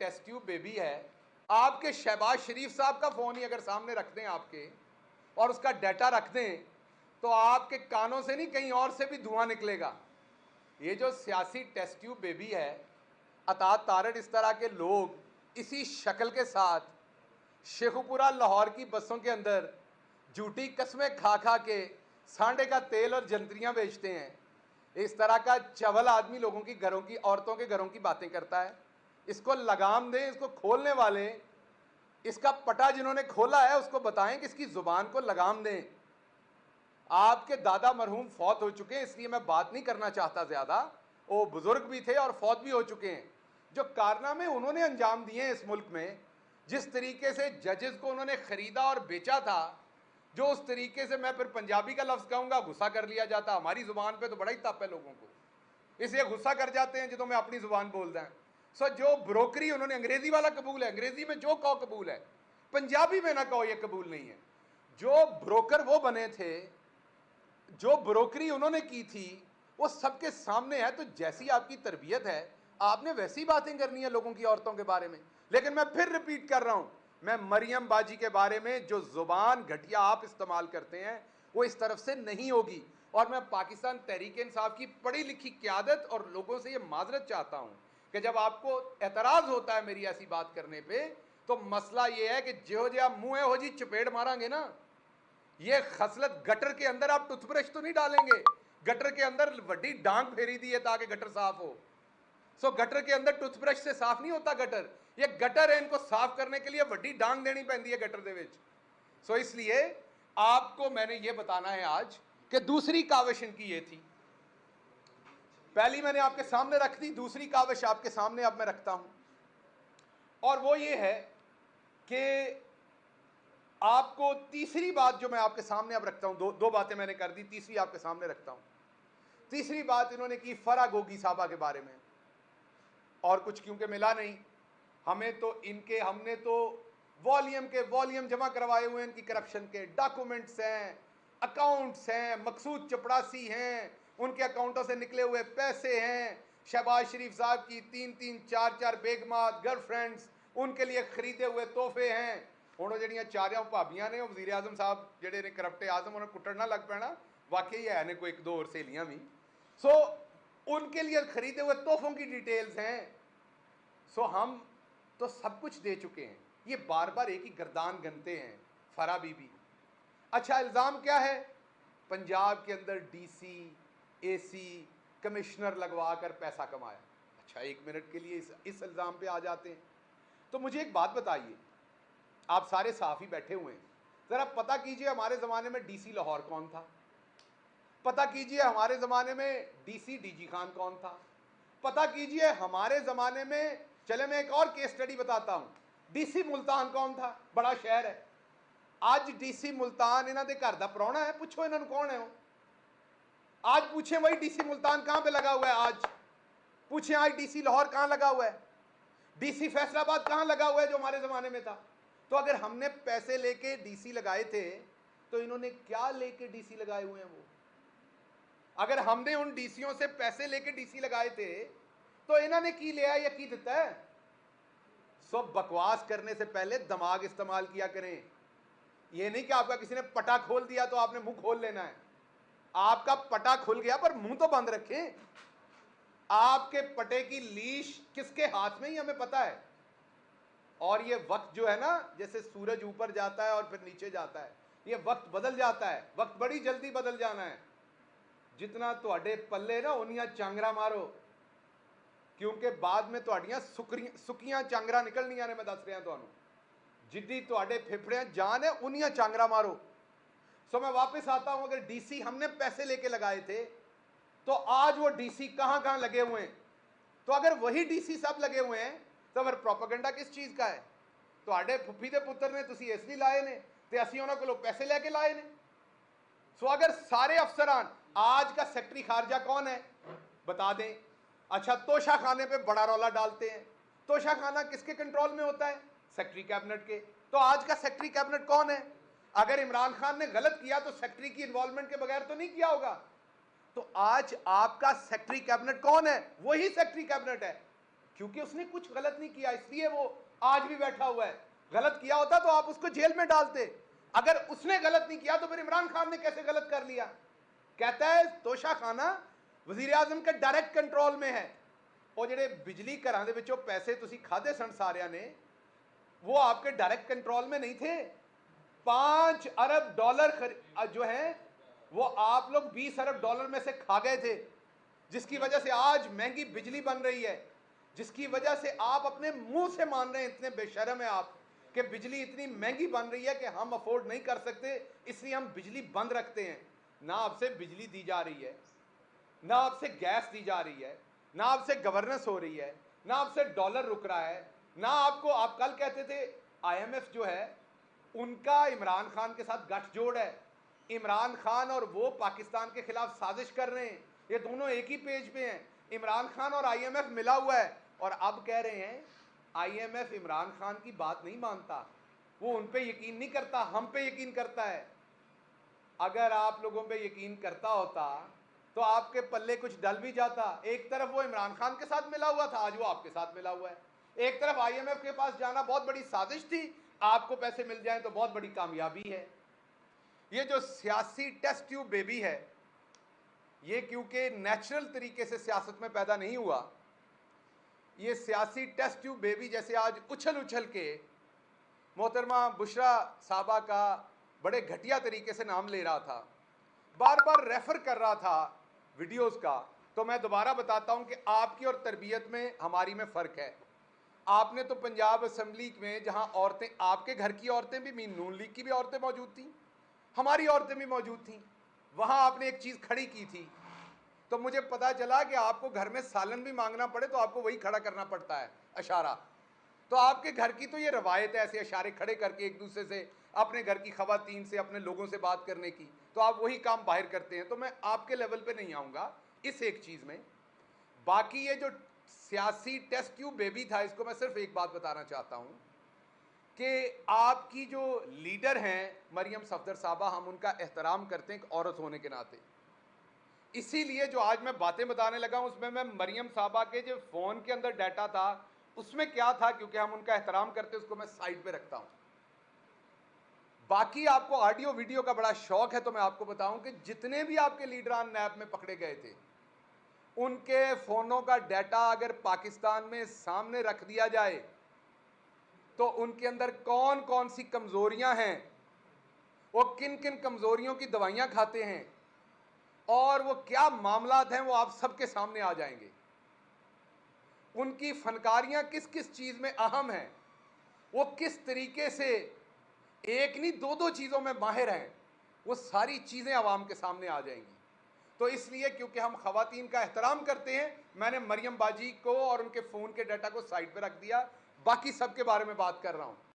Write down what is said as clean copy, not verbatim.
Test tube baby है, आपके शहबाज शरीफ साहब का फ़ोन ही अगर सामने रख दें आपके और उसका डाटा रख दें तो आपके कानों से नहीं कहीं और से भी धुआं निकलेगा। ये जो सियासी टेस्ट ट्यूब बेबी है, अतात तारड़, इस तरह के लोग इसी शक्ल के साथ शेखुपुरा लाहौर की बसों के अंदर झूठी कस्में खा खा के सांडे का तेल और जंतरियां बेचते हैं। इस तरह का चवल आदमी लोगों की घरों की औरतों के घरों की बातें करता है। इसको लगाम दें, इसको खोलने वाले, इसका पटा जिन्होंने खोला है उसको बताएं कि इसकी जुबान को लगाम दें। आपके दादा मरहूम फौत हो चुके हैं, इसलिए मैं बात नहीं करना चाहता ज्यादा। वो बुजुर्ग भी थे और फौत भी हो चुके हैं। जो कारनामे उन्होंने अंजाम दिए हैं इस मुल्क में, जिस तरीके से जजेस को उन्होंने खरीदा और बेचा था, जो उस तरीके से, मैं फिर पंजाबी का लफ्ज कहूंगा, गुस्सा कर लिया जाता। हमारी जुबान पे तो बड़ा ही तप है लोगों को, इसलिए गुस्सा कर जाते हैं जो मैं अपनी जुबान बोल दें। सो जो ब्रोकरी उन्होंने, अंग्रेजी वाला कबूल है, अंग्रेजी में जो कहो कबूल है, पंजाबी में ना कहो ये कबूल नहीं है। जो ब्रोकर वो बने थे, जो ब्रोकरी उन्होंने की थी, वो सबके सामने है। तो जैसी आपकी तरबियत है, आपने वैसी बातें करनी है लोगों की औरतों के बारे में। लेकिन मैं फिर रिपीट कर रहा हूं, मैं मरियम बाजी के बारे में जो जुबान घटिया आप इस्तेमाल करते हैं वो इस तरफ से नहीं होगी। और मैं पाकिस्तान तहरीक इंसाफ की पढ़ी लिखी क़यादत और लोगों से ये माजरत चाहता हूं कि जब आपको एतराज़ होता है मेरी ऐसी बात करने पे, तो मसला ये है कि जो आप मुँह हो जी चपेट मारेंगे ना, ये खसलत गटर के अंदर आप टूथब्रश तो नहीं डालेंगे, गटर के अंदर वड्डी डांग फेरी दी है ताकि गटर साफ हो। सो गटर के अंदर टूथब्रश से साफ नहीं होता गटर, ये गटर है, इनको साफ करने के लिए वड्डी डांग देनी पैंदी है गटर दे विच। सो इसलिए आपको मैंने ये बताना है आज कि दूसरी काविश इनकी ये थी। पहली मैंने आपके सामने रख दी, दूसरी काविश आपके सामने अब मैं रखता हूं, और वो ये है कि आपको तीसरी बात जो मैं आपके सामने अब रखता हूं, दो बातें मैंने कर दी, तीसरी आपके सामने रखता हूं। तीसरी बात इन्होंने की फरा गोगी साहबा के बारे में, और कुछ क्योंकि मिला नहीं हमें तो इनके, हमने तो वॉल्यूम के वॉल्यूम जमा करवाए हुए इनकी करप्शन के, डॉक्यूमेंट्स हैं, अकाउंट्स हैं, मकसूद चपड़ासी हैं, उनके अकाउंटों से निकले हुए पैसे हैं, शहबाज शरीफ साहब की 3-3 4-4 बेगमात गर्लफ्रेंड्स, उनके लिए खरीदे हुए तोहफे हैं। ਹੁਣ ਜਿਹੜੀਆਂ ਚਾਰਿਆਂ ਭਾਬੀਆਂ ਨੇ, ਉਹ ਵਜ਼ੀਰ ਆਜ਼ਮ ਸਾਹਿਬ ਜਿਹੜੇ ਨੇ ਕਰप्ट आजम, उन्हें कुटड़ ना लग पैना, वाकई है ने कोई एक दो और सहेलियाँ भी। सो उनके लिए खरीदे हुए तोहफों की डिटेल्स हैं। सो हम तो सब कुछ दे चुके हैं, ये बार बार एक ही गर्दान गनते हैं फरा बीबी। अच्छा, इल्ज़ाम क्या है? पंजाब के अंदर डीसी एसी कमिश्नर लगवा कर पैसा कमाया। अच्छा, 1 मिनट के लिए इस इल्ज़ाम पे आ जाते हैं। तो मुझे एक बात बताइए, आप सारे सहाफ़ी बैठे हुए हैं, ज़रा पता कीजिए हमारे ज़माने में डीसी लाहौर कौन था? पता कीजिए हमारे ज़माने में डीसी डीजी खान कौन था? पता कीजिए हमारे ज़माने में, चले मैं एक और केस स्टडी बताता हूँ, डीसी मुल्तान कौन था? बड़ा शहर है। आज डीसी मुल्तान इन्हों के घर का प्राहुणा है, पूछो इन्होंने कौन है वो? आज पूछे वही डीसी मुल्तान कहाँ पे लगा हुआ है? आज पूछे आज डीसी लाहौर कहाँ लगा हुआ है? डीसी फैसलाबाद कहाँ लगा हुआ है जो हमारे ज़माने में था? तो अगर हमने पैसे लेके डीसी लगाए थे तो इन्होंने क्या लेके डीसी लगाए हुए हैं वो? अगर हमने उन डीसीओं से पैसे लेके डीसी लगाए थे तो इन्होंने की लिया या की देता है? सब बकवास करने से पहले दिमाग इस्तेमाल किया करें। यह नहीं कि आपका किसी ने पटा खोल दिया तो आपने मुंह खोल लेना है। आपका पटा खुल गया पर मुंह तो बंद रखें। आपके पटे की लीश किसके हाथ में ही हमें पता है। और ये वक्त जो है ना, जैसे सूरज ऊपर जाता है और फिर नीचे जाता है, ये वक्त बदल जाता है। वक्त बड़ी जल्दी बदल जाना है। जितना तुहाडे पल्ले ना उन्नियां चांगरा मारो, क्योंकि बाद में तुहाडियां सुकियां चांगरा निकलनियां ने। मैं दस रहा तुहानू, जिद्दी तुहाडे फेफड़े जान है उन्नियां चांगरा मारो। सो मैं वापस आता हूं, अगर डीसी हमने पैसे लेके लगाए थे तो आज वो डीसी कहां कहां लगे हुए हैं? तो अगर वही डीसी सब लगे हुए हैं तो फिर प्रोपेगेंडा किस चीज़ का है? तुहाडे फुफी दे पुत्र ने तुसी इसलिए लाए ने ते असीं उन्हां कोलों पैसे लेके लाए ने। सो अगर सारे अफसरान, आज का सेक्रेटरी खारजा कौन है बता दें। अच्छा, तोशा खाने पे बड़ा रौला डालते हैं। तोशा खाना किसके कंट्रोल में होता है? सेक्रेटरी कैबिनेट के। तो आज का सेक्रेटरी कैबिनेट कौन है? अगर इमरान खान ने गलत किया तो सेक्रेटरी की इन्वॉल्वमेंट के बगैर तो नहीं किया होगा। तो आज आपका सेक्रेटरी कैबिनेट कौन है? वही सेक्रेटरी कैबिनेट है। क्योंकि उसने कुछ गलत नहीं किया इसलिए वो आज भी बैठा हुआ है। गलत किया होता तो आप उसको जेल में डालते। अगर उसने गलत नहीं किया तो फिर इमरान खान ने कैसे गलत कर लिया? कहता है तोशा खाना वजीर आजम के डायरेक्ट कंट्रोल में है। और जेडे बिजली घरां दे विचों पैसे तुसी खादे सन सारिਆਂ ने, वो आपके डायरेक्ट कंट्रोल में नहीं थे। 5 अरब डॉलर जो है वो आप लोग 20 अरब डॉलर में से खा गए थे, जिसकी वजह से आज महंगी बिजली बन रही है, जिसकी वजह से आप अपने मुंह से मान रहे हैं, इतने बेशर्म है आप कि बिजली इतनी महंगी बन रही है कि हम अफोर्ड नहीं कर सकते, इसलिए हम बिजली बंद रखते हैं। ना आपसे बिजली दी जा रही है, ना आपसे गैस दी जा रही है, ना आपसे गवर्नेंस हो रही है, ना आपसे डॉलर रुक रहा है, ना आपको, आप कल कहते थे IMF जो है उनका इमरान खान के साथ गठजोड़ है, इमरान खान और वो पाकिस्तान के खिलाफ साजिश कर रहे हैं, ये दोनों एक ही पेज पे हैं, इमरान खान और IMF मिला हुआ है। और अब कह रहे हैं IMF इमरान खान की बात नहीं मानता, वो उन पे यकीन नहीं करता, हम पे यकीन करता है। अगर आप लोगों पे यकीन करता होता तो आपके पल्ले कुछ डल भी जाता। एक तरफ वो इमरान खान के साथ मिला हुआ था, आज वो आपके साथ मिला हुआ है। एक तरफ IMF के पास जाना बहुत बड़ी साजिश थी, आपको पैसे मिल जाएं तो बहुत बड़ी कामयाबी है। ये जो सियासी टेस्ट ट्यूब बेबी है, ये क्योंकि नेचुरल तरीके से सियासत में पैदा नहीं हुआ, ये सियासी टेस्ट ट्यूब बेबी जैसे आज उछल उछल के मोहतरमा बुशरा साहबा का बड़े घटिया तरीके से नाम ले रहा था, बार बार रेफर कर रहा था वीडियोस का। तो मैं दोबारा बताता हूं कि आपकी और तरबियत में हमारी में फ़र्क है। आपने तो पंजाब असम्बली में जहां औरतें, आपके घर की औरतें भी, नून लीग की भी औरतें मौजूद थीं, हमारी औरतें भी मौजूद थीं, वहां आपने एक चीज़ खड़ी की थी। तो मुझे पता चला कि आपको घर में सालन भी मांगना पड़े तो आपको वही खड़ा करना पड़ता है, इशारा। तो आपके घर की तो ये रवायत है ऐसे इशारे खड़े करके एक दूसरे से, अपने घर की खवातीन से, अपने लोगों से बात करने की, तो आप वही काम बाहर करते हैं। तो मैं आपके लेवल पे नहीं आऊँगा इस एक चीज़ में। बाकी ये जो सियासी टेस्ट ट्यूब बेबी था, इसको मैं सिर्फ एक बात बताना चाहता हूँ कि आपकी जो लीडर हैं मरियम सफदर साहबा, हम उनका एहतराम करते हैं एक औरत होने के नाते। इसीलिए जो आज मैं बातें बताने लगा हूँ उसमें मैं मरियम साहबा के जो फ़ोन के अंदर डाटा था उसमें क्या था, क्योंकि हम उनका एहतराम करते उसको मैं साइड पे रखता हूँ। बाकी आपको ऑडियो वीडियो का बड़ा शौक है तो मैं आपको बताऊं कि जितने भी आपके लीडरान नैब में पकड़े गए थे, उनके फ़ोनों का डाटा अगर पाकिस्तान में सामने रख दिया जाए तो उनके अंदर कौन कौन सी कमज़ोरियां हैं, वो किन किन कमज़ोरियों की दवाइयां खाते हैं, और वो क्या मामलात हैं, वो आप सबके सामने आ जाएंगे। उनकी फनकारियां किस किस चीज़ में अहम हैं, वो किस तरीके से एक नहीं दो दो चीज़ों में माहिर हैं, वो सारी चीज़ें आवाम के सामने आ जाएंगी। तो इसलिए क्योंकि हम ख़वातीन का एहतराम करते हैं, मैंने मरियम बाजी को और उनके फ़ोन के डाटा को साइड पे रख दिया, बाकी सब के बारे में बात कर रहा हूँ।